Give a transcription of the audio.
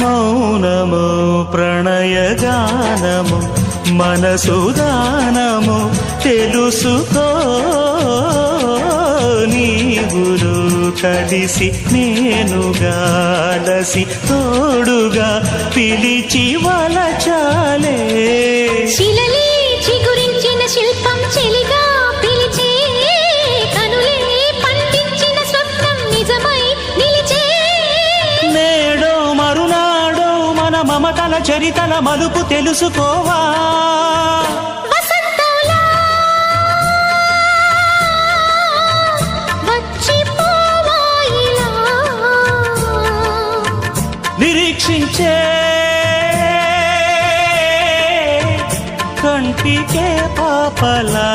మౌనము ప్రణయగానము మనసుదానము తెలుసుకో నీవులు కలిసి నేనుగాలసి తోడుగా పిలిచి వలచాలే శిలలే చిగురించిన శిల్పం చెలిగా పిలిచే కనులే పండించిన స్వప్నం నిజమై నిలిచే నేడో మరునాడో మన మమతల చరితల మలుపు తెలుసుకోవా వసంతంలా వచ్చిపోవా ఇలా నిరీక్షించే కంటికే పాపలా